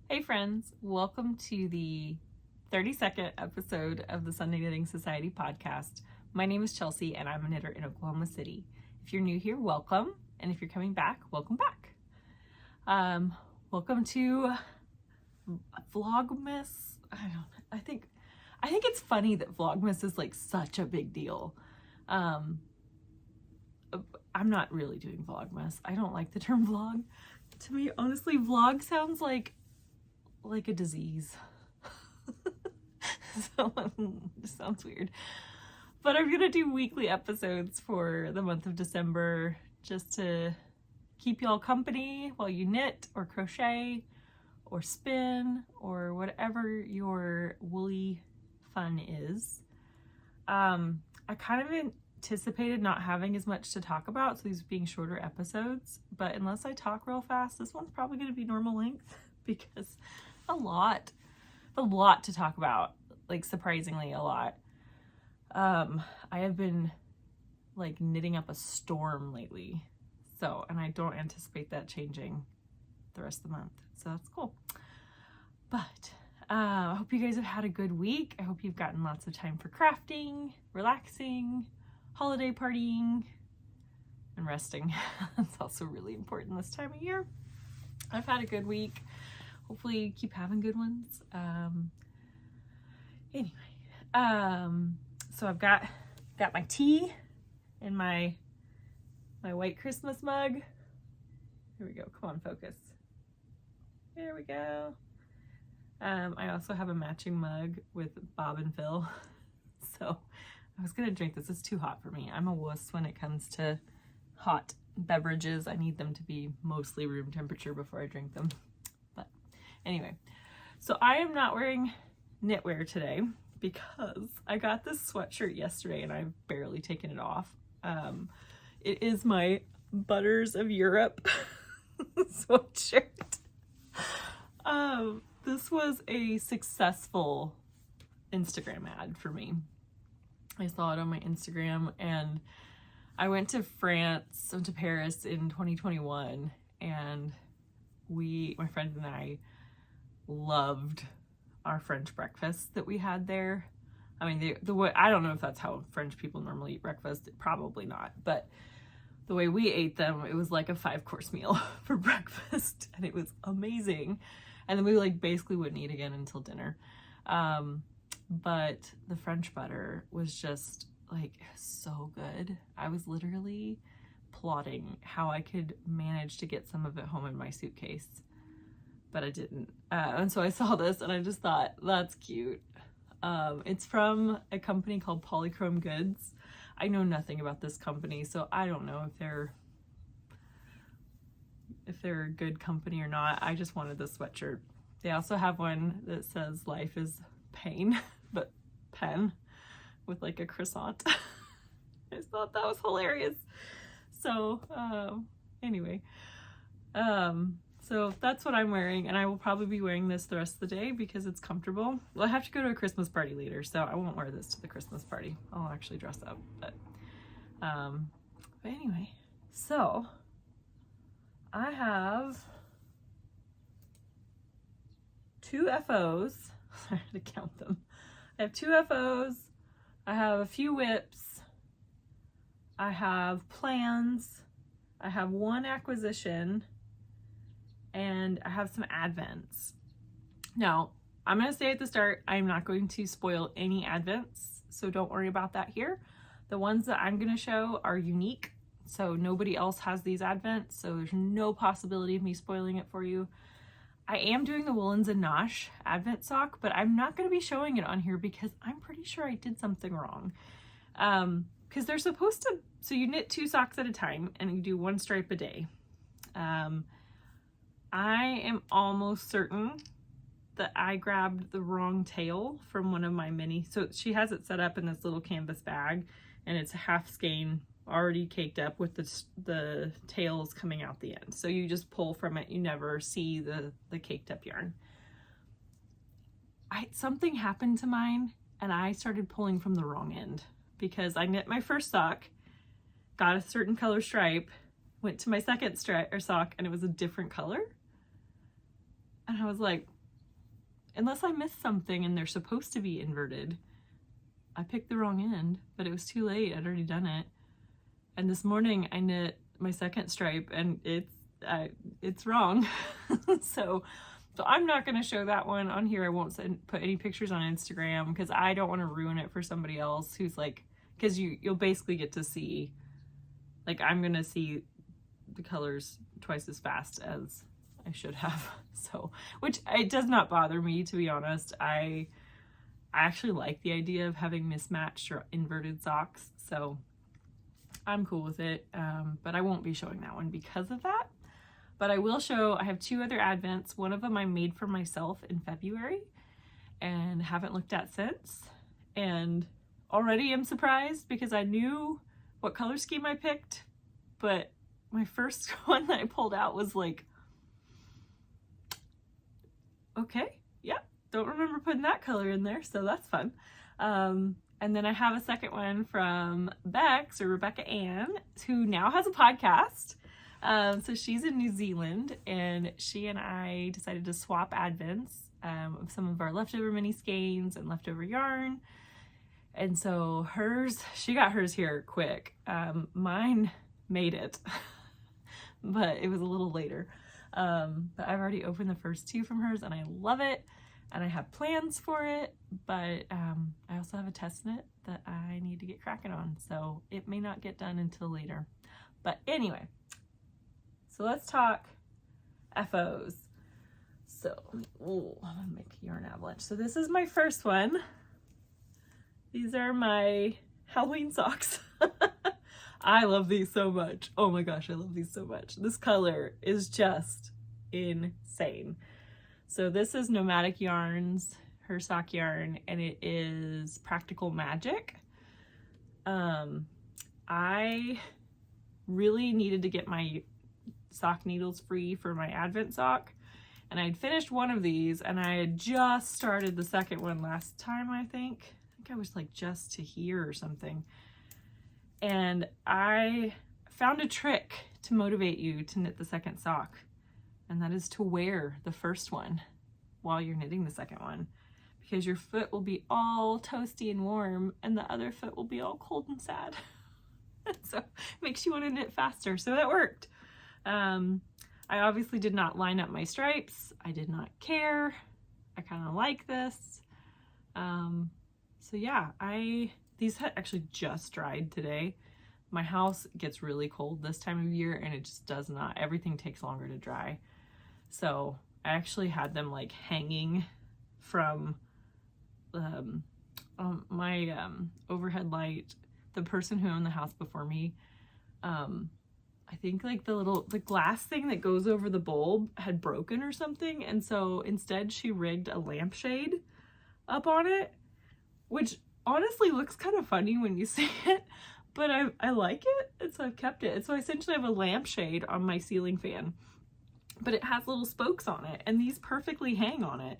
Hey friends, welcome to the 32nd episode of the Sunday Knitting Society podcast. My name is Chelsea and I'm a knitter in Oklahoma City. If you're new here, welcome. And if you're coming back, welcome back. Welcome to Vlogmas. I think it's funny that Vlogmas is like such a big deal. I'm not really doing Vlogmas. I don't like the term vlog. To me, honestly, vlog sounds like a disease. So it sounds weird. But I'm gonna do weekly episodes for the month of December just to keep y'all company while you knit or crochet or spin or whatever your woolly fun is. I kind of anticipated not having as much to talk about, so these being shorter episodes, but unless I talk real fast, this one's probably going to be normal length because a lot to talk about, like surprisingly a lot. I have been like knitting up a storm lately, and I don't anticipate that changing the rest of the month, so that's cool. But I hope you guys have had a good week. I hope you've gotten lots of time for crafting, relaxing, holiday partying, and resting. That's also really important this time of year. I've had a good week. Hopefully you keep having good ones. So I've got my tea in my white Christmas mug. Here we go. Come on, focus. There we go. I also have a matching mug with Bob and Phil. So I was gonna drink this. It's too hot for me. I'm a wuss when it comes to hot beverages. I need them to be mostly room temperature before I drink them. But anyway, so I am not wearing knitwear today because I got this sweatshirt yesterday and I've barely taken it off. It is my Butters of Europe sweatshirt. This was a successful Instagram ad for me. I saw it on my Instagram and I went to Paris in 2021 and my friend and I loved our French breakfast that we had there. I mean, the way, I don't know if that's how French people normally eat breakfast, probably not, but the way we ate them, it was like a 5-course meal for breakfast and it was amazing. And then we like basically wouldn't eat again until dinner. But the French butter was just like so good. I was literally plotting how I could manage to get some of it home in my suitcase, but I didn't. And so I saw this and I just thought, that's cute. It's from a company called Polychrome Goods. I know nothing about this company, so I don't know if they're a good company or not. I just wanted this sweatshirt. They also have one that says life is pain, but pen with like a croissant. I just thought that was hilarious. So anyway, so that's what I'm wearing, and I will probably be wearing this the rest of the day because it's comfortable. Well, I have to go to a Christmas party later, so I won't wear this to the Christmas party. I'll actually dress up, but anyway, so I have 2 FOs. Sorry to count them. I have 2 FOs. I have a few whips. I have plans. I have 1 acquisition. And I have some advents. Now, I'm going to say at the start, I'm not going to spoil any advents, so don't worry about that here. The ones that I'm going to show are unique, so nobody else has these advents, so there's no possibility of me spoiling it for you. I am doing the Woolens and Nosh advent sock, but I'm not going to be showing it on here because I'm pretty sure I did something wrong. Because they're supposed to, so you knit 2 socks at a time and you do 1 stripe a day. I am almost certain that I grabbed the wrong tail from one of my mini. So she has it set up in this little canvas bag and it's a half skein already caked up with the tails coming out the end. So you just pull from it. You never see the caked up yarn. Something happened to mine and I started pulling from the wrong end because I knit my first sock, got a certain color stripe, went to my second sock and it was a different color. And I was like, unless I missed something and they're supposed to be inverted. I picked the wrong end, but it was too late. I'd already done it. And this morning I knit my second stripe and it's wrong. So I'm not going to show that one on here. I won't put any pictures on Instagram because I don't want to ruin it for somebody else who's like, because you'll basically get to see, like, I'm going to see the colors twice as fast as I should have. So, which it does not bother me, to be honest. I actually like the idea of having mismatched or inverted socks, so I'm cool with it. But I won't be showing that one because of that. But I will show, I have 2 other advents. One of them I made for myself in February and haven't looked at since. And already I'm surprised because I knew what color scheme I picked, but my first one that I pulled out was like, okay, yeah, don't remember putting that color in there, so that's fun. And then I have a second one from Bex, or Rebecca Ann, who now has a podcast. So she's in New Zealand, and she and I decided to swap advents of some of our leftover mini skeins and leftover yarn. And so hers, she got hers here quick. Mine made it, but it was a little later. But I've already opened the first 2 from hers and I love it. And I have plans for it, but I also have a test knit that I need to get cracking on. So it may not get done until later. But anyway, so let's talk FOs. So, I'm gonna make a yarn avalanche. So this is my first one. These are my Halloween socks. I love these so much. Oh my gosh, I love these so much. This color is just insane. So this is Nomadic Yarns, her sock yarn, and it is Practical Magic. I really needed to get my sock needles free for my Advent sock, and I'd finished one of these, and I had just started the second one last time, I think I was like just to here or something. And I found a trick to motivate you to knit the second sock, and that is to wear the first one while you're knitting the second one, because your foot will be all toasty and warm and the other foot will be all cold and sad. So it makes you want to knit faster. So that worked. I obviously did not line up my stripes. I did not care. I kind of like this. So yeah, these had actually just dried today. My house gets really cold this time of year and it just does not, everything takes longer to dry. So I actually had them like hanging from my overhead light. The person who owned the house before me, I think like the glass thing that goes over the bulb had broken or something. And so instead she rigged a lampshade up on it, which honestly looks kind of funny when you see it, but I like it, and so I've kept it. And so I essentially have a lampshade on my ceiling fan, but it has little spokes on it, and these perfectly hang on it.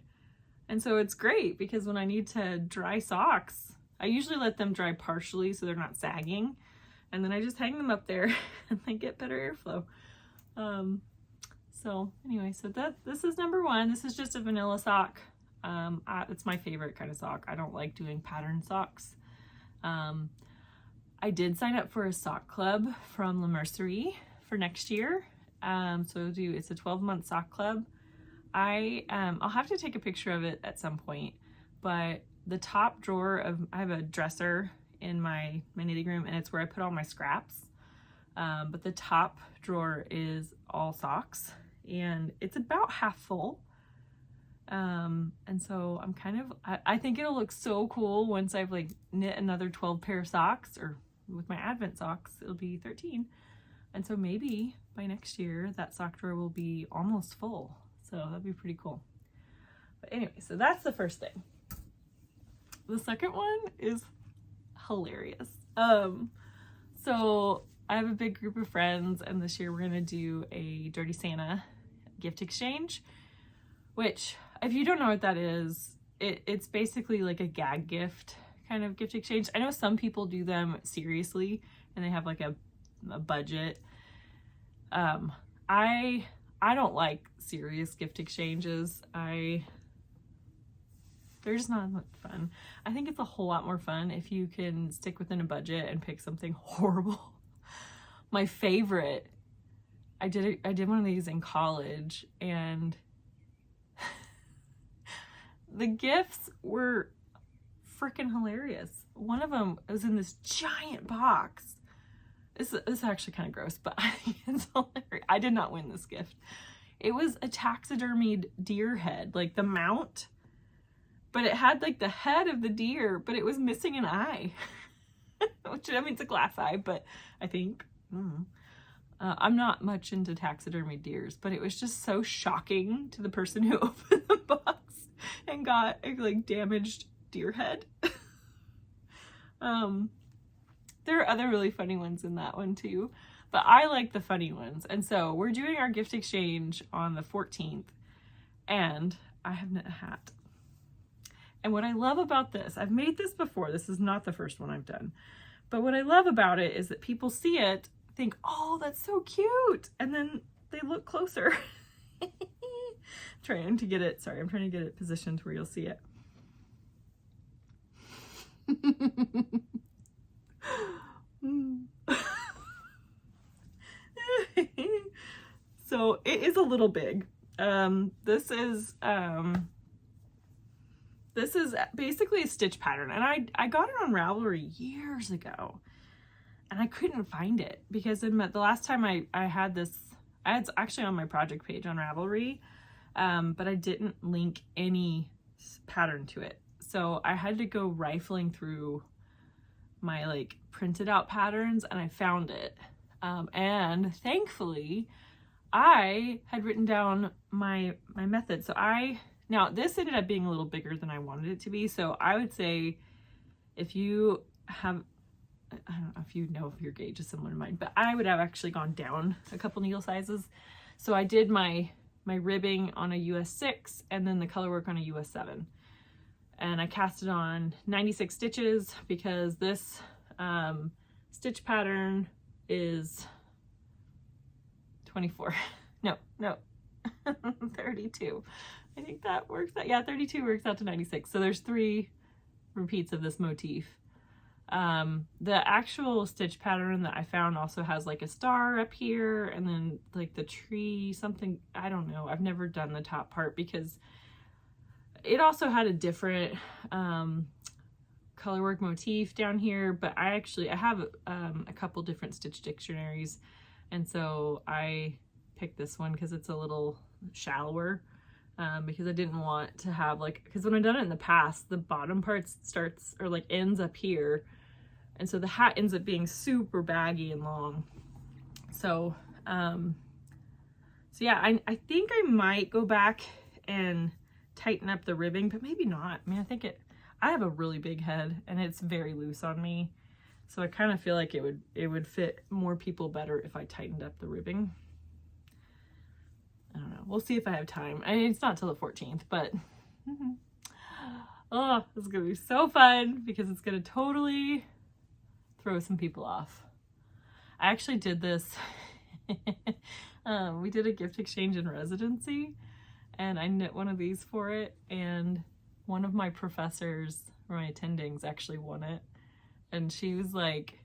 And so it's great because when I need to dry socks, I usually let them dry partially so they're not sagging, and then I just hang them up there and they get better airflow. So anyway, so this is number one. This is just a vanilla sock. It's my favorite kind of sock. I don't like doing pattern socks. I did sign up for a sock club from La Mercerie for next year. So it's a 12-month sock club. I'll have to take a picture of it at some point, but the top drawer I have a dresser in my knitting room, and it's where I put all my scraps. But the top drawer is all socks, and it's about half full. And so I'm I think it'll look so cool once I've like knit another 12 pair of socks, or with my Advent socks, it'll be 13. And so maybe by next year that sock drawer will be almost full. So that'd be pretty cool. But anyway, so that's the first thing. The second one is hilarious. So I have a big group of friends, and this year we're gonna do a Dirty Santa gift exchange, which, if you don't know what that is, it's basically like a gag gift kind of gift exchange. I know some people do them seriously and they have like a budget. I don't like serious gift exchanges. I they're just not as much fun. I think it's a whole lot more fun if you can stick within a budget and pick something horrible. My favorite, I did one of these in college, and the gifts were freaking hilarious. One of them was in this giant box. This is actually kind of gross, but I think it's hilarious. I did not win this gift. It was a taxidermied deer head, like the mount, but it had like the head of the deer, but it was missing an eye. Which, I mean, it's a glass eye, but I think, I'm not much into taxidermied deers, but it was just so shocking to the person who opened the box and got a like damaged deer head. There are other really funny ones in that one too, but I like the funny ones. And so we're doing our gift exchange on the 14th, and I have knit a hat. And what I love about this, I've made this before. This is not the first one I've done, but what I love about it is that people see it, think, oh, that's so cute. And then they look closer. Trying to get it, sorry, I'm trying to get it positioned where you'll see it. So it is a little big. This is basically a stitch pattern, and I got it on Ravelry years ago, and I couldn't find it because the last time I had this, I had actually on my project page on Ravelry, but I didn't link any pattern to it. So I had to go rifling through my like printed out patterns, and I found it. And thankfully I had written down my method. So now this ended up being a little bigger than I wanted it to be. So I would say if you have, I don't know if you know if your gauge is similar to mine, but I would have actually gone down a couple needle sizes. So I did my ribbing on a US 6 and then the color work on a US 7. And I cast it on 96 stitches because this stitch pattern is 24. No, 32. I think that works out. Yeah, 32 works out to 96. So there's 3 repeats of this motif. The actual stitch pattern that I found also has like a star up here and then like the tree, something, I don't know. I've never done the top part because it also had a different colorwork motif down here, but I have a couple different stitch dictionaries, and so I picked this one because it's a little shallower, because I didn't want to have like, because when I've done it in the past, the bottom part starts or like ends up here, and so the hat ends up being super baggy and long. So yeah, I think I might go back and tighten up the ribbing, but maybe not. I mean, I have a really big head and it's very loose on me, so I kind of feel like it would fit more people better if I tightened up the ribbing. I don't know, we'll see if I have time. I mean, it's not till the 14th, but oh, this is gonna be so fun because it's gonna totally throw some people off. I actually did this we did a gift exchange in residency, and I knit one of these for it, and one of my professors, or my attendings, actually won it. And she was like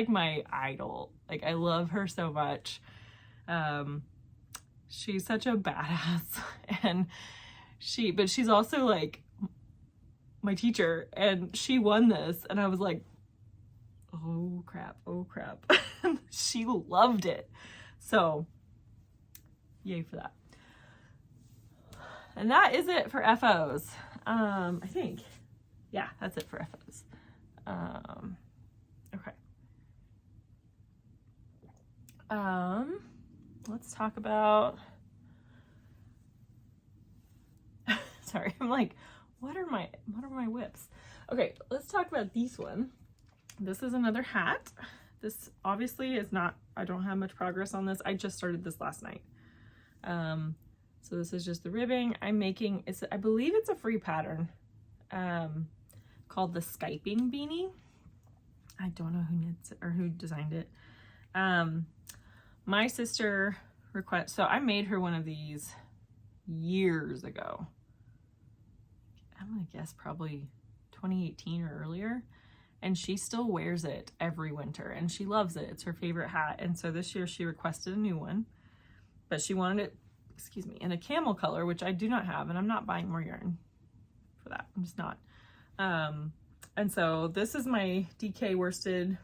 my idol. Like, I love her so much. She's such a badass, and but she's also like my teacher, and she won this, and I was like, oh crap. She loved it. So yay for that. And that is it for FOs. I think, yeah, that's it for FOs. Okay. Let's talk about, sorry, I'm like, what are my whips? Okay, let's talk about this one. This is another hat. This obviously is not, I don't have much progress on this. I just started this last night. So this is just the ribbing I'm making. I believe it's a free pattern called the Skyping beanie. I don't know who knits it or who designed it. My sister so I made her one of these years ago. I'm gonna guess probably 2018 or earlier. And she still wears it every winter and she loves it. It's her favorite hat. And so this year she requested a new one, but she wanted it, excuse me, in a camel color, which I do not have, and I'm not buying more yarn for that. I'm just not. And so this is my DK worsted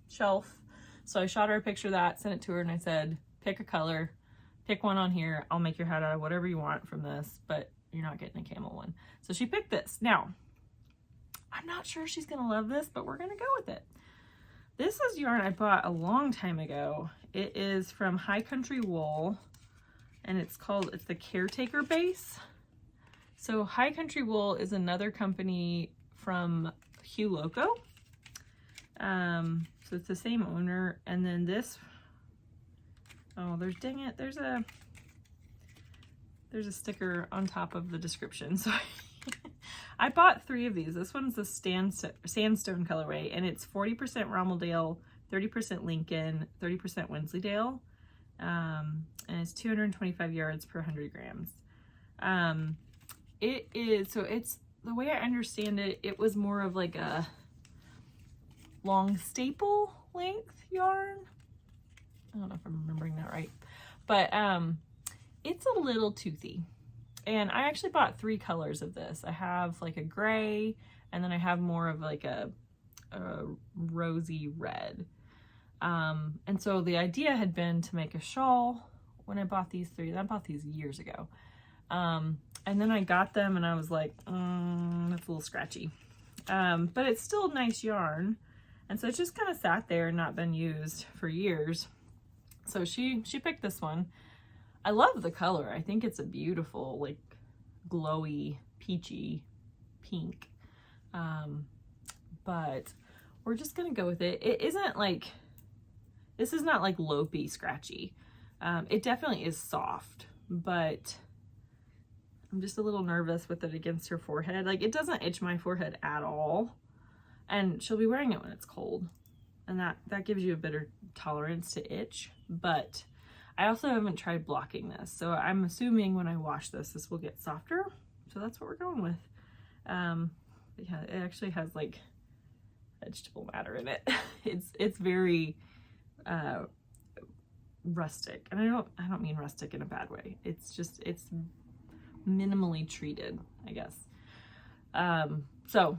shelf. So I shot her a picture of that, sent it to her, and I said, pick a color, pick one on here. I'll make your hat out of whatever you want from this, but you're not getting a camel one. So she picked this. Now, I'm not sure she's gonna love this, but we're gonna go with it. This is yarn I bought a long time ago. It is from High Country Wool, and it's the Caretaker Base. So High Country Wool is another company from Hugh Loco. So it's the same owner. And then this, oh, dang it, there's a sticker on top of the description. So I bought 3 of these. This one's the sandstone colorway, and it's 40% Rommeldale, 30% Lincoln, 30% Wensleydale, and it's 225 yards per 100 grams. It is, so it's, the way I understand it, it was more of like a long staple length yarn. I don't know if I'm remembering that right, but it's a little toothy. And I actually bought 3 colors of this. I have like a gray, and then I have more of like a rosy red. And so the idea had been to make a shawl when I bought these 3. I bought these years ago. And then I got them and I was like, that's a little scratchy. But it's still nice yarn. And so it's just kind of sat there and not been used for years. So she picked this one. I love the color. I think it's a beautiful, like, glowy, peachy pink. But we're just gonna go with it. It isn't like, this is not like lopey, scratchy. It definitely is soft, but I'm just a little nervous with it against her forehead. Like, it doesn't itch my forehead at all. And she'll be wearing it when it's cold. And that gives you a better tolerance to itch. But I also haven't tried blocking this. So I'm assuming when I wash this will get softer. So that's what we're going with. Yeah, it actually has like vegetable matter in it. It's very rustic. And I don't mean rustic in a bad way. It's minimally treated, I guess. So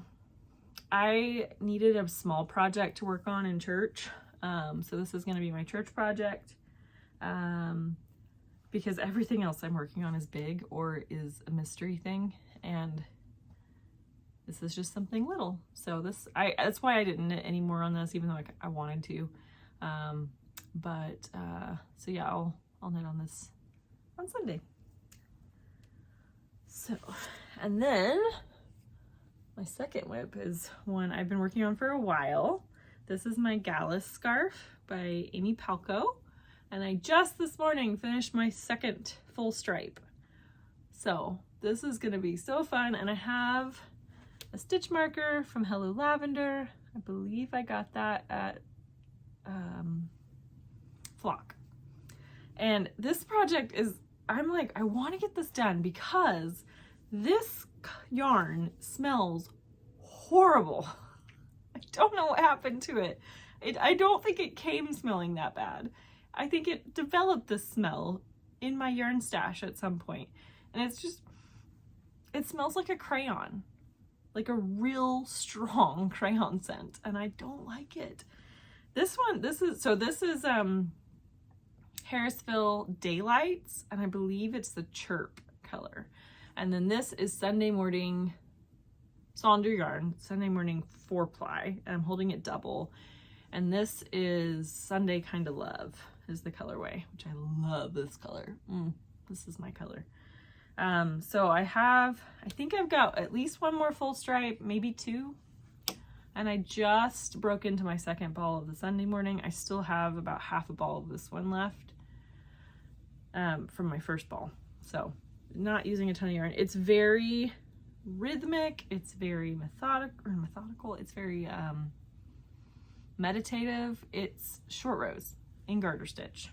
I needed a small project to work on in church. So this is going to be my church project. Because everything else I'm working on is big or is a mystery thing, and this is just something little. So that's why I didn't knit any more on this, even though I wanted to. So yeah, I'll knit on this on Sunday. So, and then my second whip is one I've been working on for a while. This is my Gallus scarf by Amy Palko. And I just this morning finished my second full stripe. So this is gonna be so fun. And I have a stitch marker from Hello Lavender. I believe I got that at Flock. And this project is, I'm like, I wanna get this done because this yarn smells horrible. I don't know what happened to it. I don't think it came smelling that bad. I think it developed this smell in my yarn stash at some point. And it's just, it smells like a crayon, like a real strong crayon scent. And I don't like it. This is Harrisville Daylights. And I believe it's the Chirp color. And then this is Sunday Morning Sonder yarn, Sunday Morning 4-ply. And I'm holding it double. And this is Sunday Kinda Love is the colorway, which I love this color. This is my color. So I think I've got at least one more full stripe, maybe 2. And I just broke into my second ball of the Sunday Morning. I still have about half a ball of this one left from my first ball. So not using a ton of yarn. It's very rhythmic. It's very methodical. It's very meditative. It's short rows in garter stitch.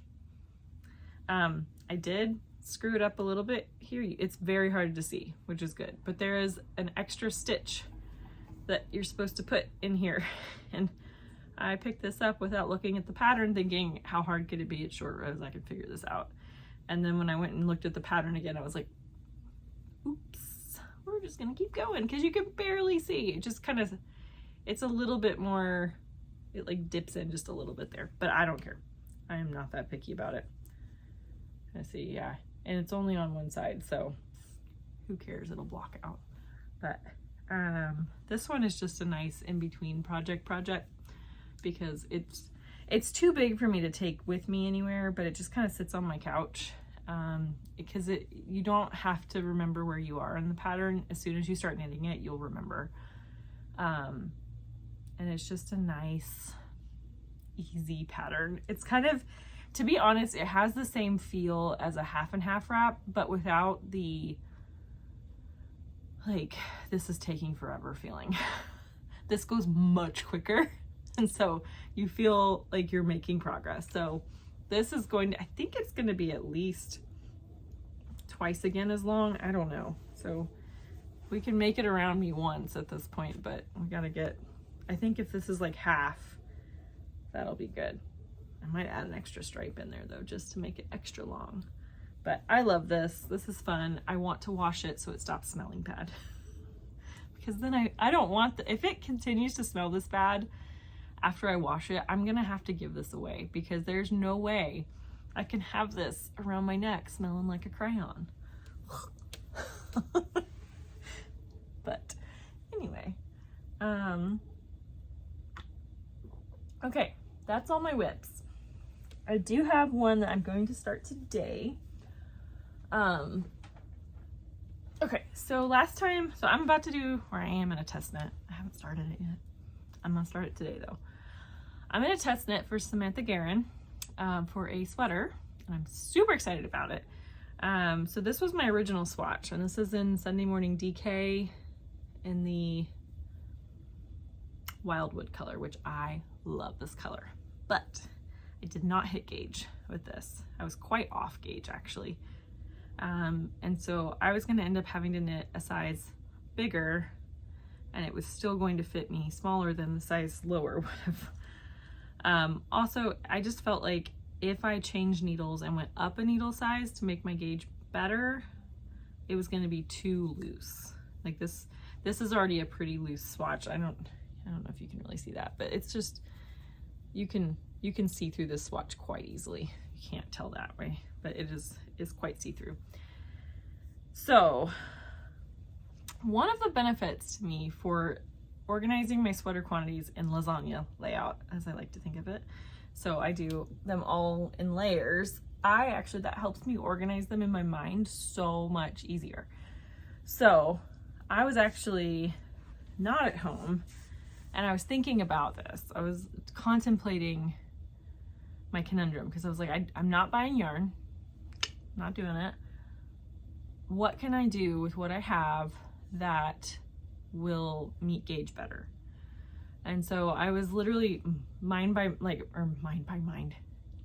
I did screw it up a little bit here, it's very hard to see, which is good. But there is an extra stitch that you're supposed to put in here. And I picked this up without looking at the pattern, thinking how hard could it be at short rows, I could figure this out. And then when I went and looked at the pattern again, I was like, oops, we're just gonna keep going, because you can barely see. It just kind of, it's a little bit more, it like dips in just a little bit there, but I don't care. I am not that picky about it. I see, yeah, and it's only on one side, so who cares, it'll block out. But this one is just a nice in-between project, because it's too big for me to take with me anywhere, but it just kind of sits on my couch, because you don't have to remember where you are in the pattern. As soon as you start knitting it, you'll remember. And it's just a nice, easy pattern. It's kind of, to be honest, it has the same feel as a half and half wrap, but without the, like, this is taking forever feeling. This goes much quicker. And so you feel like you're making progress. So this is going to, I think it's going to be at least twice again as long. I don't know. So we can make it around me once at this point, but we got to get, I think if this is like half, that'll be good. I might add an extra stripe in there though, just to make it extra long. But I love this. This is fun. I want to wash it so it stops smelling bad. Because then I don't want, if it continues to smell this bad after I wash it, I'm gonna have to give this away, because there's no way I can have this around my neck smelling like a crayon. But anyway, okay, that's all my whips. I do have one that I'm going to start today. Okay, so last time, so I'm about to do, or I am in a test knit. I haven't started it yet. I'm gonna start it today though. I'm in a test knit for Samantha Guerin for a sweater, and I'm super excited about it. So this was my original swatch, and this is in Sunday Morning DK in the Wildwood color, which I love this color. But I did not hit gauge with this. I was quite off gauge actually. And so I was going to end up having to knit a size bigger, and it was still going to fit me smaller than the size lower would have. Also, I just felt like if I changed needles and went up a needle size to make my gauge better, it was going to be too loose. Like this is already a pretty loose swatch. I don't know if you can really see that, but it's just, you can see through this swatch quite easily. You can't tell that way, but it is quite see-through. So one of the benefits to me for organizing my sweater quantities in lasagna layout, as I like to think of it, so I do them all in layers, that helps me organize them in my mind so much easier. So I was actually not at home, and I was thinking about this. I was contemplating my conundrum, because I was like, I'm not buying yarn, not doing it. What can I do with what I have that will meet gauge better? And so I was literally line by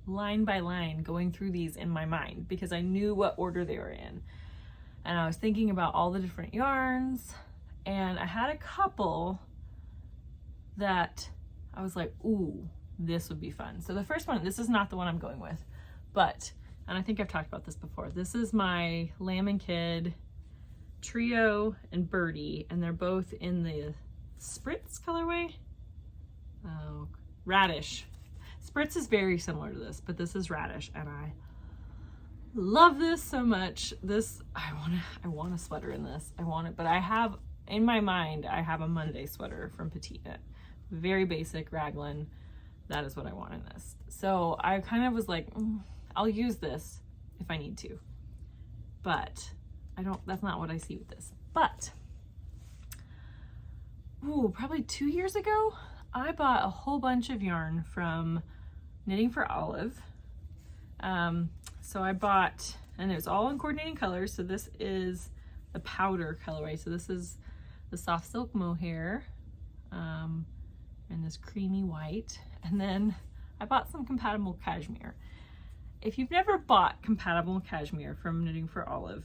line going through these in my mind, because I knew what order they were in. And I was thinking about all the different yarns, and I had a couple that I was like, ooh, this would be fun. So the first one, this is not the one I'm going with, but, and I think I've talked about this before, this is my Lamb and Kid Trio and Birdie, and they're both in the Spritz colorway. Oh, Radish. Spritz is very similar to this, but this is Radish, and I love this so much. I want a sweater in this. I want it, but I have, in my mind, I have a Monday sweater from Petite Knit. Very basic raglan. That is what I want in this. So I kind of was like, I'll use this if I need to, but that's not what I see with this. But, probably 2 years ago, I bought a whole bunch of yarn from Knitting for Olive. So I bought, and it was all in coordinating colors. So this is the powder colorway. So this is the soft silk mohair, and this creamy white. And then I bought some compatible cashmere. if you've never bought compatible cashmere from Knitting for Olive,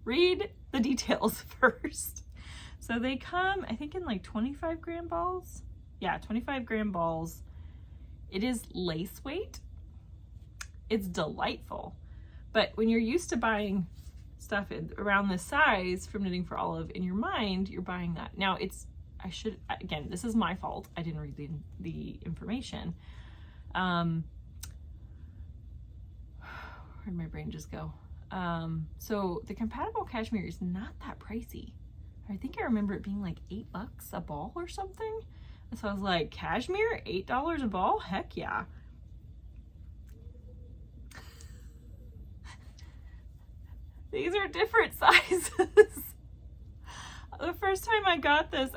read the details first. So they come, I think, in like 25-gram balls. Yeah, 25-gram balls. It is lace weight. It's delightful. But when you're used to buying stuff around this size from Knitting for Olive, in your mind, you're buying that. Now again, this is my fault. I didn't read the information. Where'd my brain just go? So the compatible cashmere is not that pricey. I think I remember it being like $8 a ball or something. And so I was like, cashmere, $8 a ball? Heck yeah. These are different sizes. The first time I got this,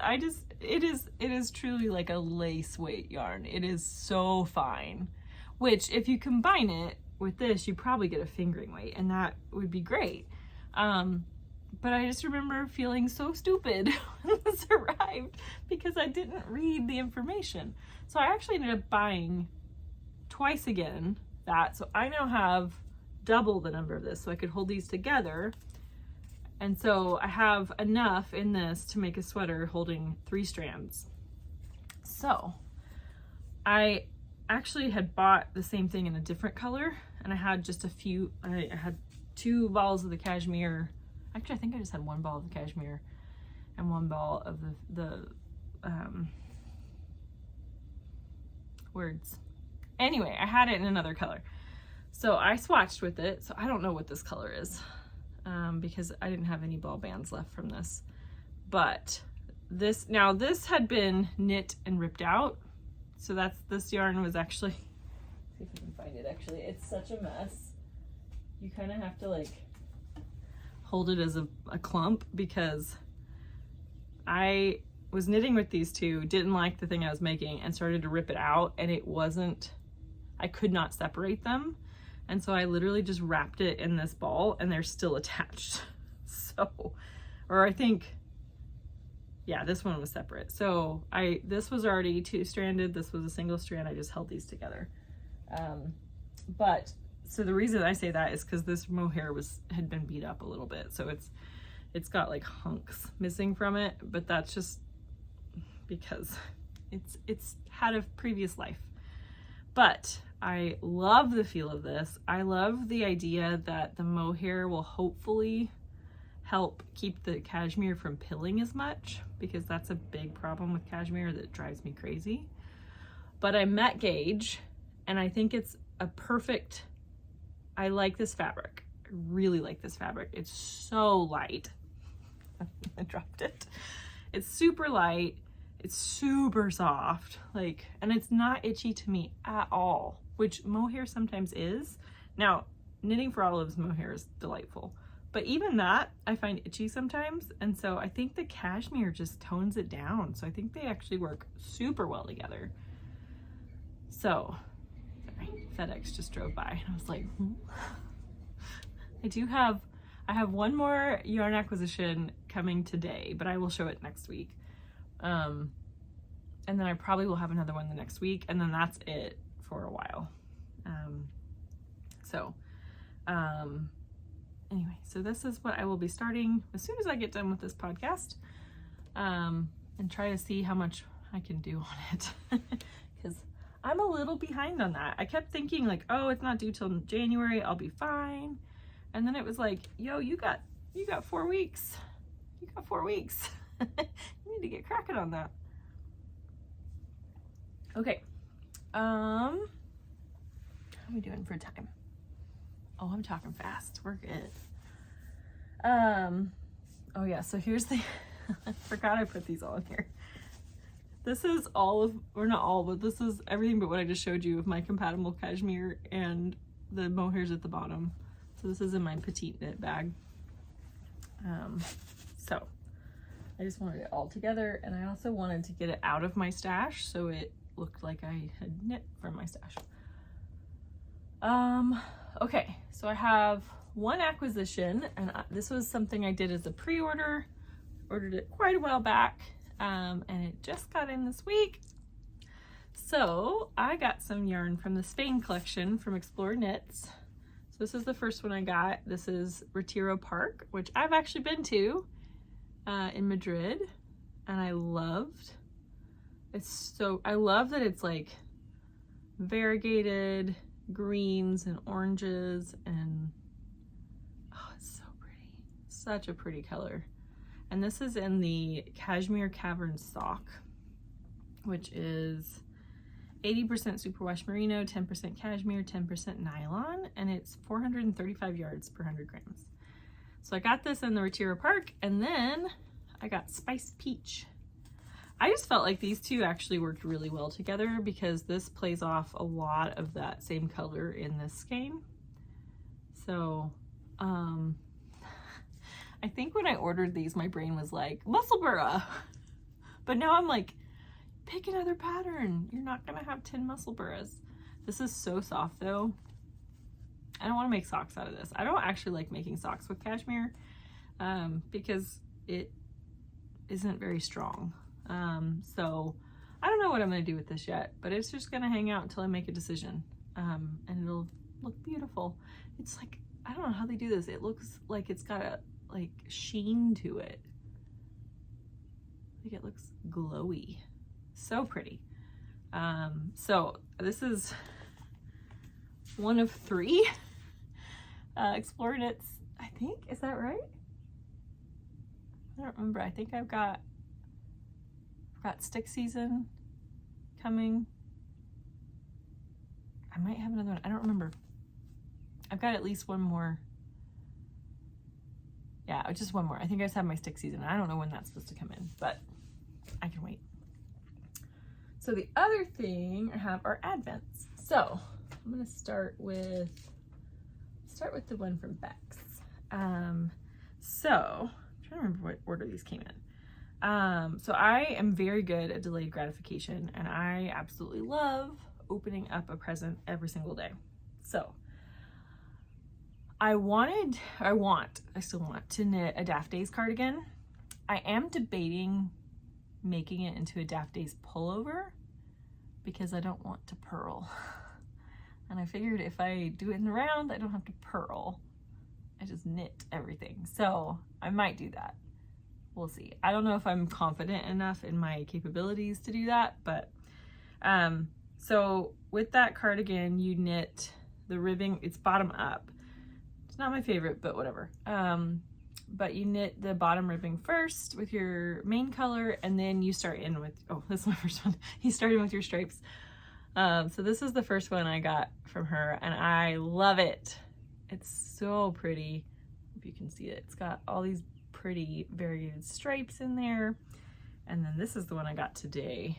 it is truly like a lace weight yarn. It is so fine, which if you combine it with this, you probably get a fingering weight, and that would be great. But I just remember feeling so stupid when this arrived because I didn't read the information. So I actually ended up buying twice again that. So I now have double the number of this, so I could hold these together. And so I have enough in this to make a sweater holding 3 strands. So I actually had bought the same thing in a different color, and I had just a few, I had 2 balls of the cashmere. Actually, I think I just had 1 ball of the cashmere and 1 ball of the words. Anyway, I had it in another color. So I swatched with it. So I don't know what this color is because I didn't have any ball bands left from this. But this had been knit and ripped out. So this yarn was actually, see if I can find it actually. It's such a mess. You kind of have to like hold it as a clump because I was knitting with these two, didn't like the thing I was making, and started to rip it out, and I could not separate them. And so I literally just wrapped it in this ball, and they're still attached. So, or I think, yeah, this one was separate. So this was already 2-stranded. This was a single strand. I just held these together. So the reason I say that is because this mohair had been beat up a little bit. So it's got like hunks missing from it, but that's just because it's had a previous life. But I love the feel of this. I love the idea that the mohair will hopefully help keep the cashmere from pilling as much, because that's a big problem with cashmere that drives me crazy. But I met Gage, and I think it's a perfect, I like this fabric. I really like this fabric. It's so light. I dropped it. It's super light. It's super soft, and it's not itchy to me at all, which mohair sometimes is. Now, Knitting for Olive's mohair is delightful, but even that I find itchy sometimes. And so I think the cashmere just tones it down. So I think they actually work super well together. So, sorry, FedEx just drove by and I was like, I have one more yarn acquisition coming today, but I will show it next week. And then I probably will have another one the next week, and then that's it for a while. Anyway, so this is what I will be starting as soon as I get done with this podcast, and try to see how much I can do on it, because I'm a little behind on that. I kept thinking like, oh, it's not due till January, I'll be fine. And then it was like, yo, you got 4 weeks. You got 4 weeks. You need to get cracking on that. Okay. How are we doing for time? Oh, I'm talking fast. We're good. Oh yeah, so here's the I forgot I put these all in here. This is all of, or not all, but this is everything but what I just showed you of my compatible cashmere and the mohairs at the bottom. So this is in my petite knit bag. So I just wanted it all together, and I also wanted to get it out of my stash so it looked like I had knit from my stash. Okay, so I have one acquisition, and this was something I did as a pre-order. Ordered it quite a while back, and it just got in this week. So I got some yarn from the Spain collection from Explore Knits. So this is the first one I got. This is Retiro Park, which I've actually been to in Madrid, and I loved. I love that it's like variegated greens and oranges, and oh, it's so pretty. Such a pretty color. And this is in the Cashmere Cavern Sock, which is 80% superwash merino, 10% cashmere, 10% nylon, and it's 435 yards per 100 grams. So I got this in the Retiro Park, and then I got Spiced Peach. I just felt like these two actually worked really well together because this plays off a lot of that same color in this skein. So, I think when I ordered these, my brain was like, Musselburgh. But now I'm like, pick another pattern. You're not gonna have 10 Musselburghs. This is so soft though. I don't want to make socks out of this. I don't actually like making socks with cashmere because it isn't very strong. So I don't know what I'm going to do with this yet, but it's just going to hang out until I make a decision. And it'll look beautiful. It's like, I don't know how they do this. It looks like it's got a like sheen to it. Like it looks glowy. So pretty. So this is one of 3 Explore Knits, I think. Is that right? I don't remember. I think I've got Stick Season coming. I might have another one. I don't remember. I've got at least one more. Yeah, just one more. I think I just have my Stick Season. I don't know when that's supposed to come in, but I can wait. So the other thing I have are Advents. So I'm gonna start with the one from Bex. So I'm trying to remember what order these came in. So I am very good at delayed gratification, and I absolutely love opening up a present every single day. So I still want to knit a Daft Days cardigan. I am debating making it into a Daft Days pullover because I don't want to purl. And I figured if I do it in the round, I don't have to purl. I just knit everything. So I might do that. We'll see. I don't know if I'm confident enough in my capabilities to do that, but so with that cardigan, you knit the ribbing. It's bottom up. It's not my favorite, but whatever. But you knit the bottom ribbing first with your main color, and then you start in with, oh, this is my first one. You start in with your stripes. So this is the first one I got from her, and I love it. It's so pretty. If you can see it, it's got all these pretty variegated stripes in there. And then this is the one I got today.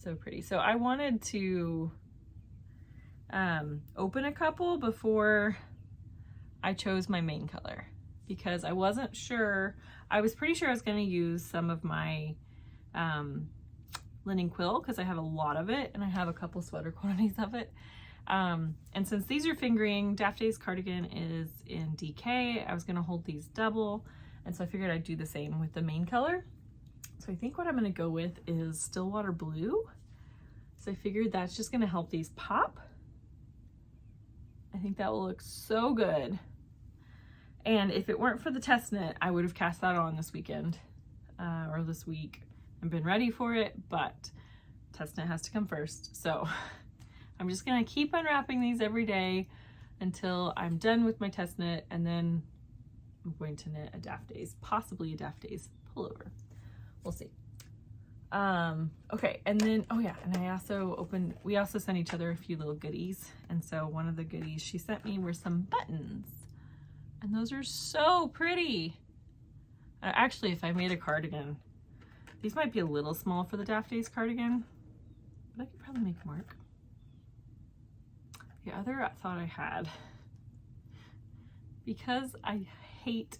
So pretty. So I wanted to open a couple before I chose my main color because I wasn't sure. I was pretty sure I was going to use some of my linen quill because I have a lot of it, and I have a couple sweater quantities of it. And since these are fingering, Daft Days cardigan is in DK, I was going to hold these double, and so I figured I'd do the same with the main color. So I think what I'm going to go with is Stillwater Blue. So I figured that's just going to help these pop. I think that will look so good. And if it weren't for the test knit, I would have cast that on this weekend or this week and been ready for it, but test knit has to come first. So I'm just gonna keep unwrapping these every day until I'm done with my test knit, and then I'm going to knit a Daft Days, possibly a Daft Days pullover. We'll see. Okay, and then, oh yeah, and we also sent each other a few little goodies, and so one of the goodies she sent me were some buttons, and those are so pretty. Actually, if I made a cardigan, these might be a little small for the Daft Days cardigan, but I could probably make them work. The other thought I had, because I hate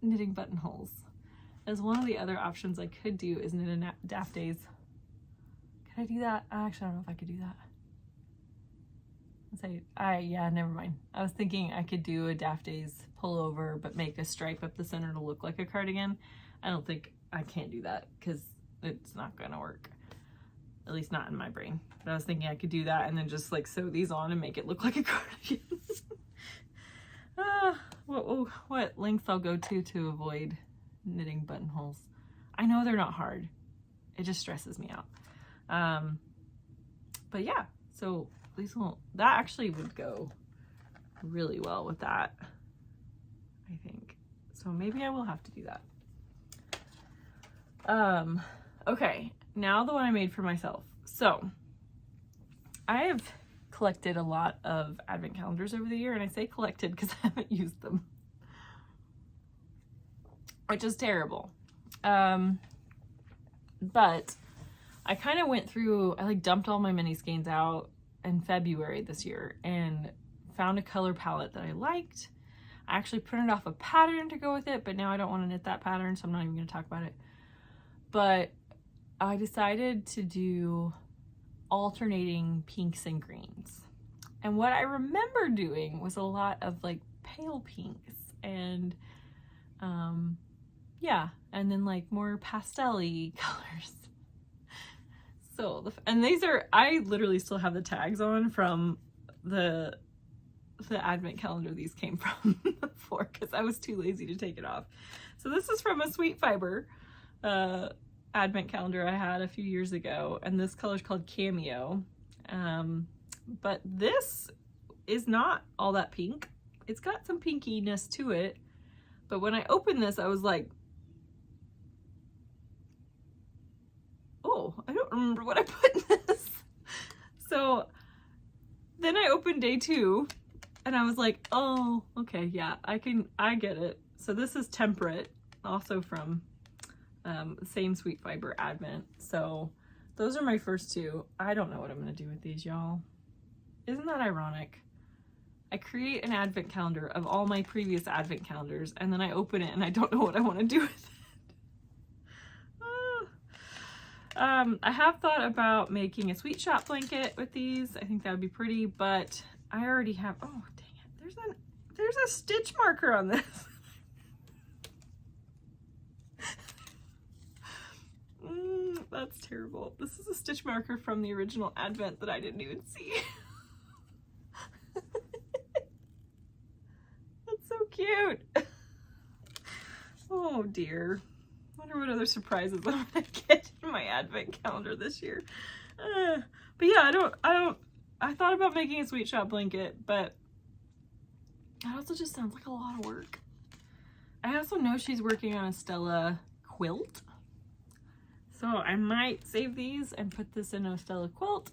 knitting buttonholes, as one of the other options I could do is knit a Daft Days. Could I do that? Actually, I don't know if I could do that. Yeah, never mind. I was thinking I could do a Daft Days pullover, but make a stripe up the center to look like a cardigan. I can't do that because it's not gonna work. At least not in my brain. But I was thinking I could do that and then just like sew these on and make it look like a cardigan. What lengths I'll go to avoid knitting buttonholes. I know they're not hard. It just stresses me out. But yeah, so these will, that actually would go really well with that, I think. So maybe I will have to do that. Okay, now the one I made for myself. So I have collected a lot of advent calendars over the year, and I say collected because I haven't used them, which is terrible. But I kind of went through, I like dumped all my mini skeins out in February this year and found a color palette that I liked. I actually printed off a pattern to go with it, but now I don't want to knit that pattern, so I'm not even going to talk about it. But I decided to do alternating pinks and greens. And what I remember doing was a lot of like pale pinks and yeah, and then like more pastel-y colors. So, and these are, I literally still have the tags on from the advent calendar these came from before, because I was too lazy to take it off. So this is from a Sweet Fiber advent calendar I had a few years ago, and this color is called Cameo. But this is not all that pink. It's got some pinkiness to it, but when I opened this, I was like, oh, I don't remember what I put in this. So then I opened day 2 and I was like, oh, okay, yeah, I get it. So this is Temperate, also from the same Sweet Fiber Advent. So those are my first 2. I don't know what I'm gonna do with these, y'all. Isn't that ironic? I create an advent calendar of all my previous advent calendars, and then I open it and I don't know what I want to do with it. I have thought about making a sweet shop blanket with these. I think that would be pretty, but I already have, oh dang it, there's a stitch marker on this. That's terrible. This is a stitch marker from the original advent that I didn't even see. That's so cute. Oh dear. Wonder what other surprises I'm gonna get in my advent calendar this year. But yeah, I thought about making a sweet shop blanket, but that also just sounds like a lot of work. I also know she's working on a Stella quilt, so I might save these and put this in a Stella quilt.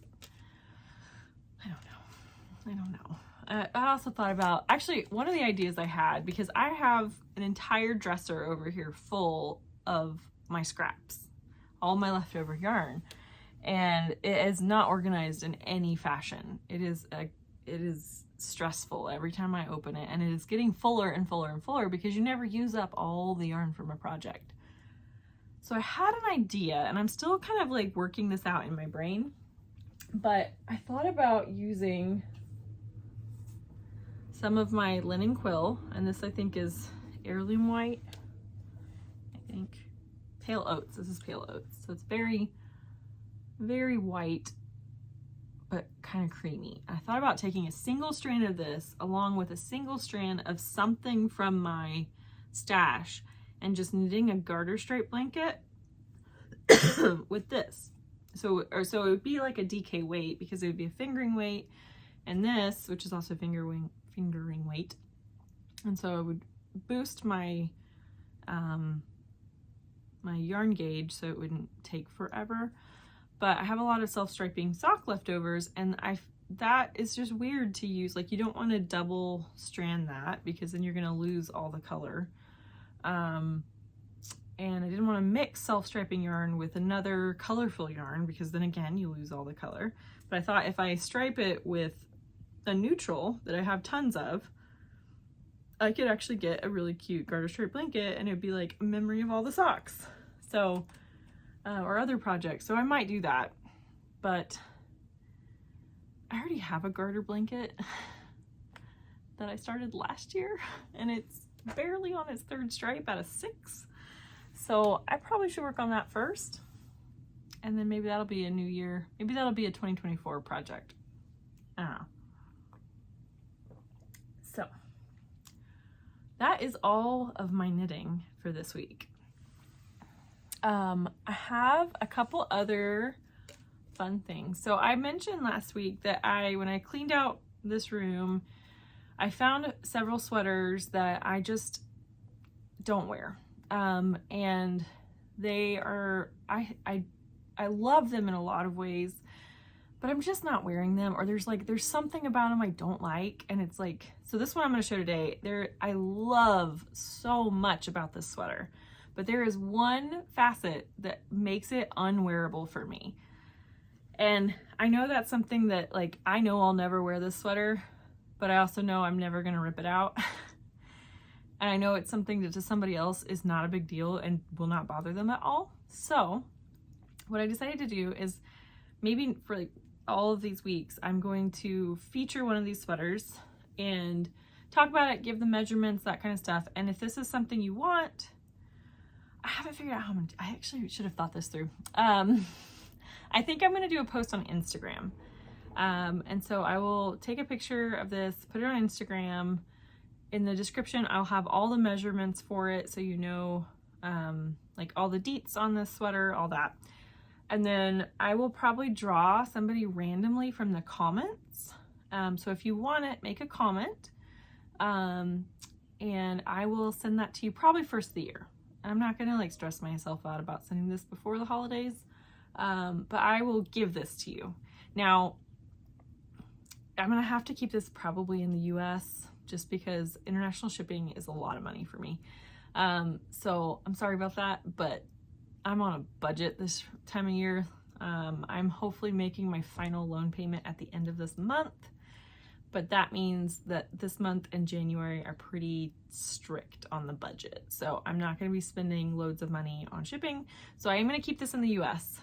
I don't know. I also thought about, actually, one of the ideas I had, because I have an entire dresser over here full of my scraps, all my leftover yarn, and it is not organized in any fashion. It is stressful every time I open it, and it is getting fuller and fuller and fuller because you never use up all the yarn from a project. So I had an idea, and I'm still kind of like working this out in my brain, but I thought about using some of my linen quill, and this I think is heirloom white. I think pale oats. This is pale oats, so it's very, very white, but kind of creamy. I thought about taking a single strand of this along with a single strand of something from my stash and just knitting a garter stripe blanket with this. So it would be like a DK weight, because it would be a fingering weight, and this, which is also fingering weight, and so it would boost my my yarn gauge so it wouldn't take forever. But I have a lot of self-striping sock leftovers, and that is just weird to use. Like, you don't want to double strand that because then you're going to lose all the color. And I didn't want to mix self-striping yarn with another colorful yarn because then again you lose all the color. But I thought if I stripe it with a neutral that I have tons of, I could actually get a really cute garter stripe blanket, and it'd be like a memory of all the socks. So, or other projects. So I might do that, but I already have a garter blanket that I started last year, and it's barely on its 3rd stripe out of 6. So I probably should work on that first. And then maybe that'll be a new year. Maybe that'll be a 2024 project. I don't know. So that is all of my knitting for this week. I have a couple other fun things. So I mentioned last week that when I cleaned out this room, I found several sweaters that I just don't wear. And they are, I love them in a lot of ways, but I'm just not wearing them, or there's something about them I don't like. And it's like, so this one I'm going to show today, I love so much about this sweater, but there is one facet that makes it unwearable for me. And I know that's something that, like, I know I'll never wear this sweater, but I also know I'm never going to rip it out. And I know it's something that to somebody else is not a big deal and will not bother them at all. So what I decided to do is, maybe for like all of these weeks, I'm going to feature one of these sweaters and talk about it, give the measurements, that kind of stuff. And if this is something you want, I haven't figured out how many, I actually should have thought this through. I think I'm going to do a post on Instagram. And so I will take a picture of this, put it on Instagram. In the description, I'll have all the measurements for it, so you know, like all the deets on this sweater, all that. And then I will probably draw somebody randomly from the comments. So if you want it, make a comment. And I will send that to you probably first of the year. I'm not gonna like stress myself out about sending this before the holidays, but I will give this to you. Now, I'm gonna have to keep this probably in the US, just because international shipping is a lot of money for me. So I'm sorry about that, but I'm on a budget this time of year. I'm hopefully making my final loan payment at the end of this month, but that means that this month and January are pretty strict on the budget. So I'm not gonna be spending loads of money on shipping. So I am gonna keep this in the US.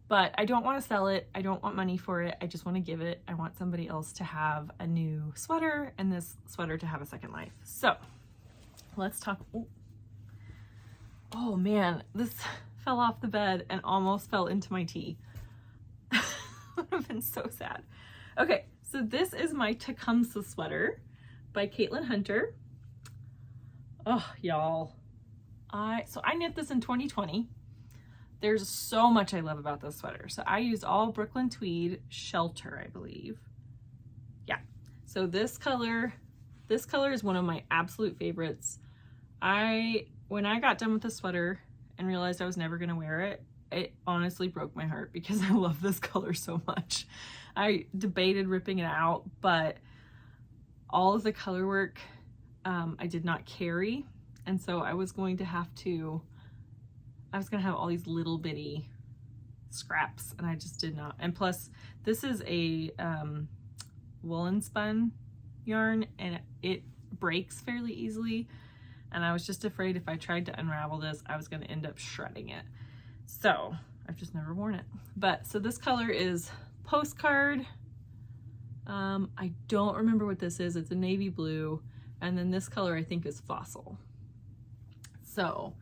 But I don't want to sell it. I don't want money for it. I just want to give it. I want somebody else to have a new sweater and this sweater to have a second life. So let's talk. Oh man, this fell off the bed and almost fell into my tea. Would have been so sad. Okay, so this is my Tecumseh sweater by Caitlin Hunter. Oh, y'all. So I knit this in 2020. There's so much I love about this sweater. So I used all Brooklyn Tweed Shelter, I believe. Yeah. So this color is one of my absolute favorites. When I got done with the sweater and realized I was never gonna wear it, it honestly broke my heart because I love this color so much. I debated ripping it out, but all of the color work I did not carry. And so I was going to have all these little bitty scraps, and I just did not. And plus, this is a woolen spun yarn, and it breaks fairly easily. And I was just afraid if I tried to unravel this, I was going to end up shredding it. So I've just never worn it. But so this color is Postcard. I don't remember what this is. It's a navy blue. And then this color I think is Fossil. So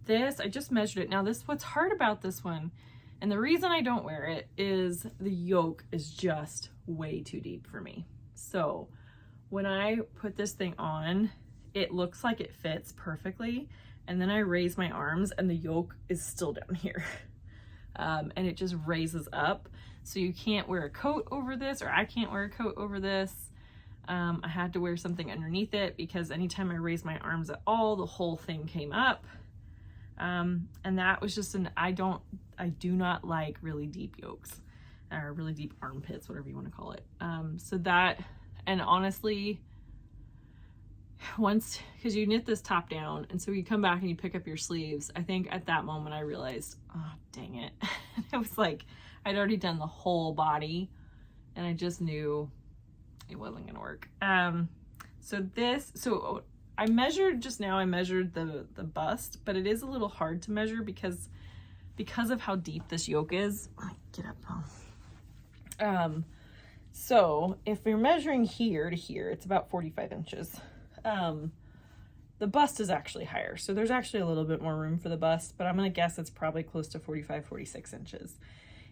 this, I just measured it. Now what's hard about this one, and the reason I don't wear it, is the yoke is just way too deep for me. So when I put this thing on, it looks like it fits perfectly. And then I raise my arms and the yoke is still down here. And it just raises up. So you can't wear a coat over this, or I can't wear a coat over this. I had to wear something underneath it because anytime I raised my arms at all, the whole thing came up. And that was just I do not like really deep yokes, or really deep armpits, whatever you want to call it. So that, and honestly, because you knit this top down, and so you come back and you pick up your sleeves, I think at that moment I realized, oh, dang it. It was like, I'd already done the whole body, and I just knew it wasn't gonna work. So I measured just now, I measured the bust, but it is a little hard to measure because of how deep this yoke is. Get up, Paul. So if you're measuring here to here, it's about 45 inches. The bust is actually higher, so there's actually a little bit more room for the bust, but I'm gonna guess it's probably close to 45, 46 inches.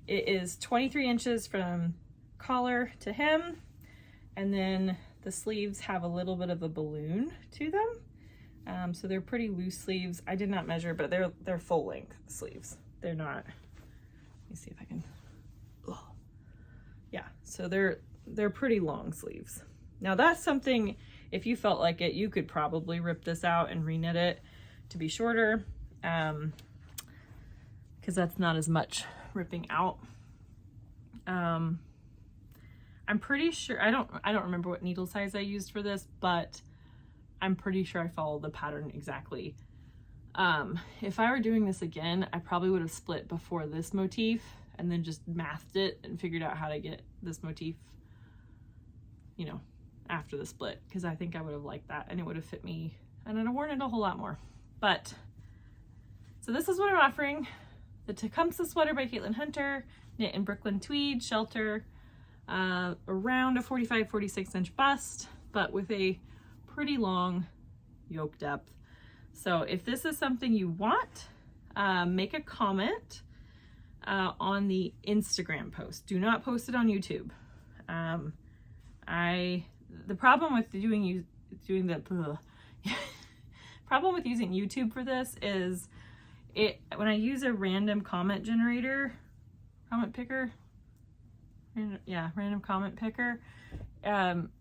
It is 23 inches from collar to hem, and then the sleeves have a little bit of a balloon to them. So they're pretty loose sleeves. I did not measure, but they're full length sleeves. They're not, let me see if I can, yeah, so they're pretty long sleeves. Now that's something, if you felt like it, you could probably rip this out and reknit it to be shorter, because that's not as much ripping out. I'm pretty sure, I don't remember what needle size I used for this, but I'm pretty sure I followed the pattern exactly. If I were doing this again, I probably would have split before this motif and then just mathed it and figured out how to get this motif, you know, after the split, because I think I would have liked that and it would have fit me and I'd have worn it a whole lot more. But so this is what I'm offering: the Tecumseh sweater by Caitlin Hunter, knit in Brooklyn tweed, shelter, around a 45-46 inch bust, but with a pretty long yoke depth. So if this is something you want, make a comment on the Instagram post. Do not post it on YouTube. The problem with problem with using YouTube for this is when I use a random comment generator, comment picker, random comment picker,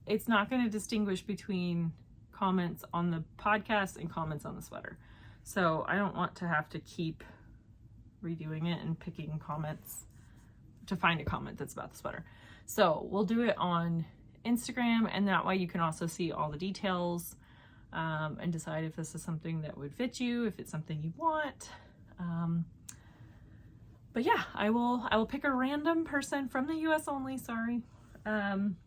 it's not going to distinguish between comments on the podcast and comments on the sweater. So I don't want to have to keep redoing it and picking comments to find a comment that's about the sweater. So we'll do it on Instagram, and that way you can also see all the details and decide if this is something that would fit you, if it's something you want. But yeah, I will pick a random person from the US only, sorry. And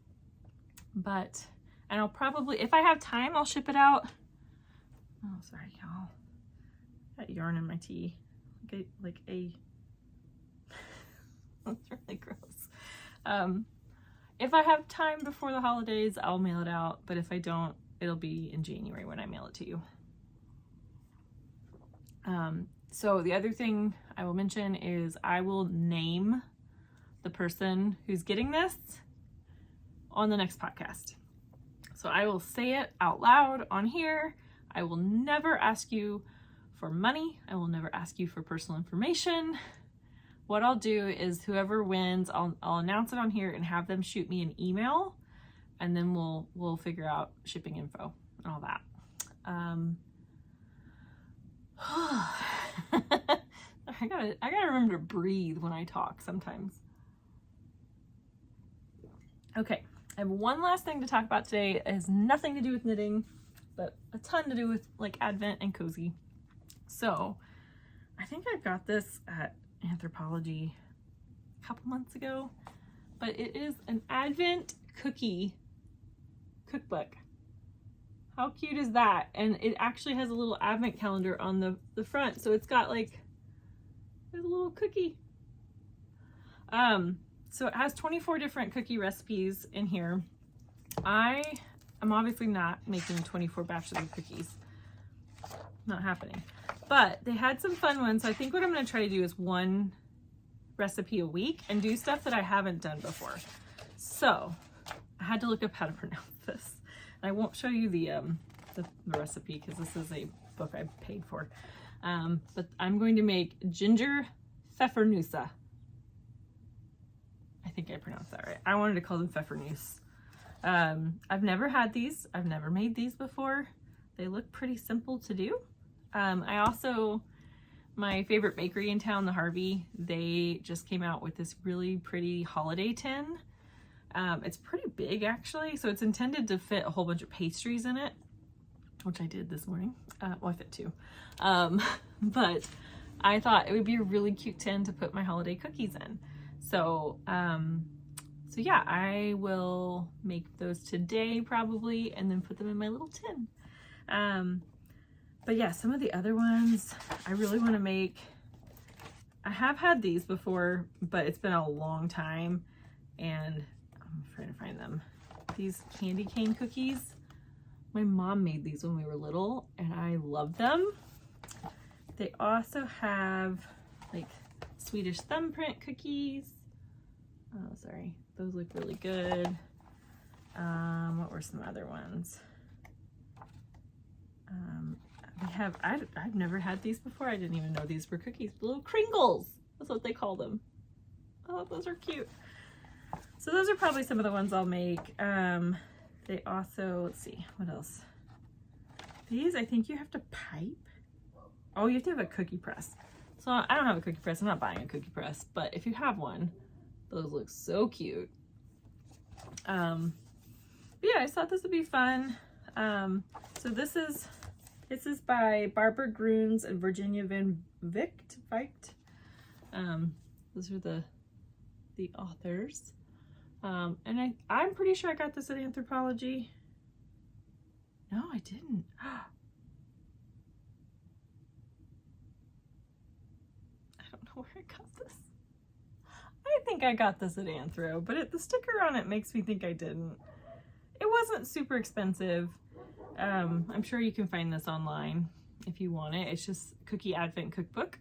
I'll probably, if I have time, I'll ship it out. Oh, sorry, y'all. Got yarn in my tea. Like a that's really gross. If I have time before the holidays, I'll mail it out. But if I don't, it'll be in January when I mail it to you. So the other thing I will mention is I will name the person who's getting this on the next podcast. So I will say it out loud on here. I will never ask you for money. I will never ask you for personal information. What I'll do is whoever wins, I'll announce it on here and have them shoot me an email, and then we'll figure out shipping info and all that. I gotta remember to breathe when I talk sometimes. Okay, I have one last thing to talk about today. It has nothing to do with knitting, but a ton to do with like Advent and cozy. So I think I got this at Anthropology a couple months ago, but it is an Advent cookie cookbook. How cute is that? And it actually has a little Advent calendar on the front, so it's got like, there's a little cookie. So it has 24 different cookie recipes in here. I am obviously not making 24 batches of cookies. Not happening. But they had some fun ones. So I think what I'm going to try to do is one recipe a week and do stuff that I haven't done before. So I had to look up how to pronounce this. And I won't show you the recipe because this is a book I paid for. But I'm going to make ginger pfeffernusse. I think I pronounced that right. I wanted to call them pfeffernusse. I've never had these. I've never made these before. They look pretty simple to do. I also, my favorite bakery in town, the Harvey, they just came out with this really pretty holiday tin. It's pretty big actually, so it's intended to fit a whole bunch of pastries in it, which I did this morning. Well, I fit two. But I thought it would be a really cute tin to put my holiday cookies in. So, so yeah, I will make those today probably, and then put them in my little tin. But yeah, some of the other ones I really want to make. I have had these before, but it's been a long time, and I'm trying to find them. These candy cane cookies. My mom made these when we were little and I love them. They also have like Swedish thumbprint cookies. Oh, sorry. Those look really good. What were some other ones? I've never had these before. I didn't even know these were cookies. Little Kringles. That's what they call them. Oh, those are cute. So those are probably some of the ones I'll make. They also, let's see, what else? These, I think you have to pipe. Oh, you have to have a cookie press. So I don't have a cookie press. I'm not buying a cookie press, but if you have one, those look so cute. But yeah, I thought this would be fun. So this is by Barbara Grunes and Virginia Van Vicht. Those are the authors. And I'm pretty sure I got this at Anthropology. No, I didn't. I don't know where I got this. I think I got this at Anthro, but the sticker on it makes me think I didn't. It wasn't super expensive. I'm sure you can find this online if you want it. It's just Cookie Advent Cookbook.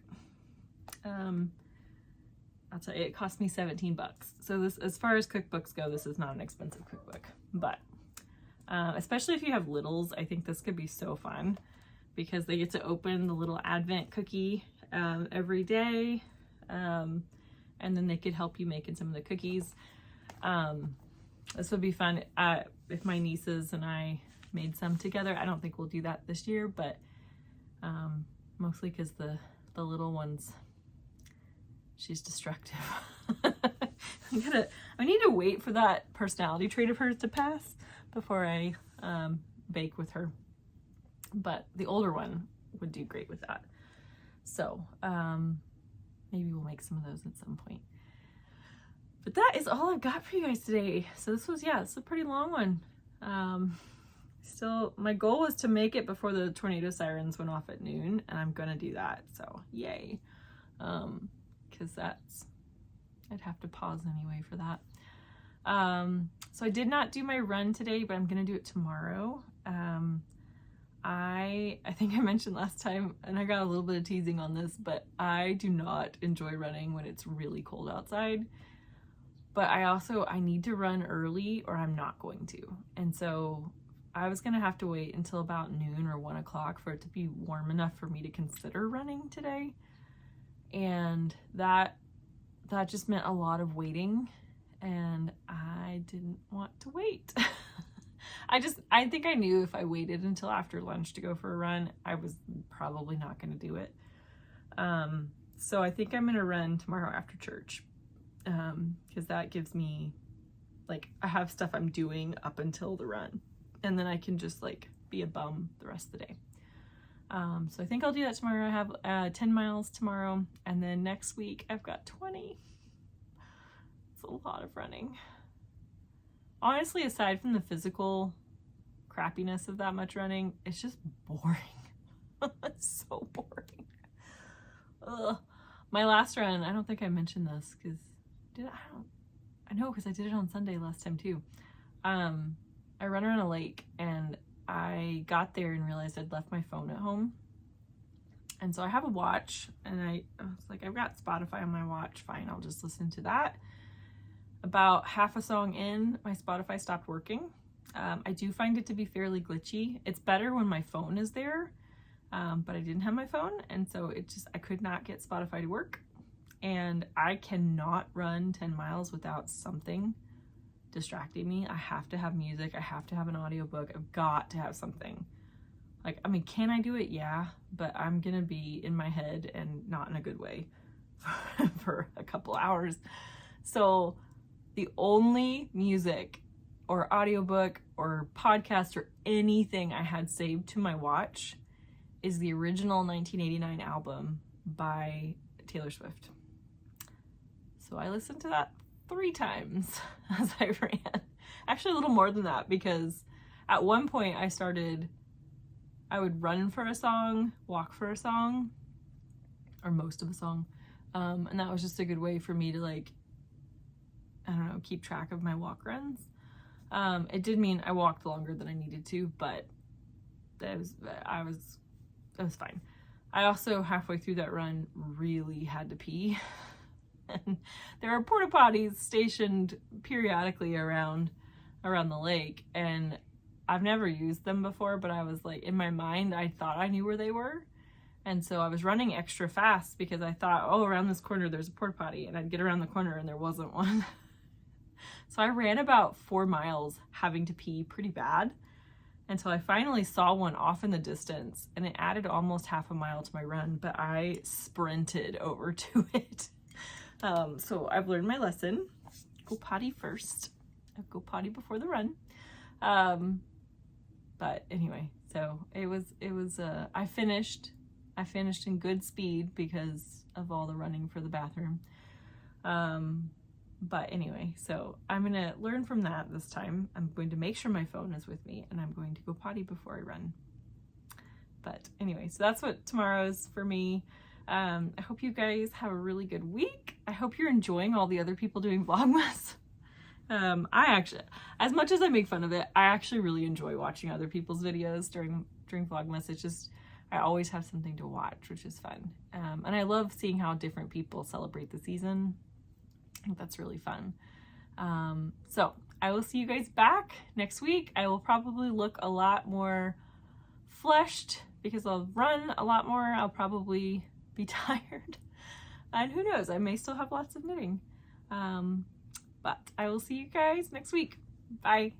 I'll tell you, it cost me 17 bucks. So this, as far as cookbooks go, this is not an expensive cookbook, but especially if you have littles, I think this could be so fun because they get to open the little Advent cookie every day. And then they could help you making some of the cookies. This would be fun if my nieces and I made some together. I don't think we'll do that this year, but mostly because the little ones, she's destructive. I need to wait for that personality trait of hers to pass before I bake with her. But the older one would do great with that. So maybe we'll make some of those at some point. But that is all I've got for you guys today. So this was, it's a pretty long one. Still, my goal was to make it before the tornado sirens went off at noon, and I'm gonna do that. So yay. Because I'd have to pause anyway for that. So I did not do my run today, but I'm gonna do it tomorrow. I think I mentioned last time, and I got a little bit of teasing on this, but I do not enjoy running when it's really cold outside. But I need to run early or I'm not going to. And so I was gonna have to wait until about noon or 1 o'clock for it to be warm enough for me to consider running today. And that just meant a lot of waiting, and I didn't want to wait. I think I knew if I waited until after lunch to go for a run, I was probably not gonna do it. So I think I'm gonna run tomorrow after church. Because that gives me, like, I have stuff I'm doing up until the run, and then I can just like be a bum the rest of the day. So I think I'll do that tomorrow. I have 10 miles tomorrow, and then next week I've got 20. It's a lot of running. Honestly, aside from the physical crappiness of that much running, it's just boring. It's so boring. Ugh. My last run, I don't think I mentioned this because I know because I did it on Sunday last time too. I run around a lake, and I got there and realized I'd left my phone at home. And so I have a watch, and I was like, I've got Spotify on my watch. Fine, I'll just listen to that. About half a song in, my Spotify stopped working. I do find it to be fairly glitchy. It's better when my phone is there, but I didn't have my phone, and so I could not get Spotify to work. And I cannot run 10 miles without something distracting me. I have to have music. I have to have an audiobook. I've got to have something. Like, I mean, can I do it? Yeah, but I'm gonna be in my head and not in a good way for a couple hours. So the only music or audiobook or podcast or anything I had saved to my watch is the original 1989 album by Taylor Swift. So I listened to that 3 times as I ran. Actually, a little more than that, because at one point I would run for a song, walk for a song, or most of a song. And that was just a good way for me to, like, I don't know, keep track of my walk runs. It did mean I walked longer than I needed to, but it was fine. I also, halfway through that run, really had to pee. And there are porta potties stationed periodically around the lake, and I've never used them before, but I was like, in my mind, I thought I knew where they were. And so I was running extra fast because I thought, oh, around this corner there's a porta potty, and I'd get around the corner and there wasn't one. So I ran about 4 miles having to pee pretty bad until I finally saw one off in the distance, and it added almost half a mile to my run, but I sprinted over to it. So I've learned my lesson. Go potty first. Go potty before the run. But anyway, so it was I finished in good speed because of all the running for the bathroom. But anyway, so I'm going to learn from that this time. I'm going to make sure my phone is with me, and I'm going to go potty before I run. But anyway, so that's what tomorrow is for me. I hope you guys have a really good week. I hope you're enjoying all the other people doing Vlogmas. I actually, as much as I make fun of it, I actually really enjoy watching other people's videos during Vlogmas. It's just, I always have something to watch, which is fun. And I love seeing how different people celebrate the season. I think that's really fun. So I will see you guys back next week. I will probably look a lot more fleshed because I'll run a lot more. I'll probably be tired. And who knows, I may still have lots of knitting. But I will see you guys next week. Bye.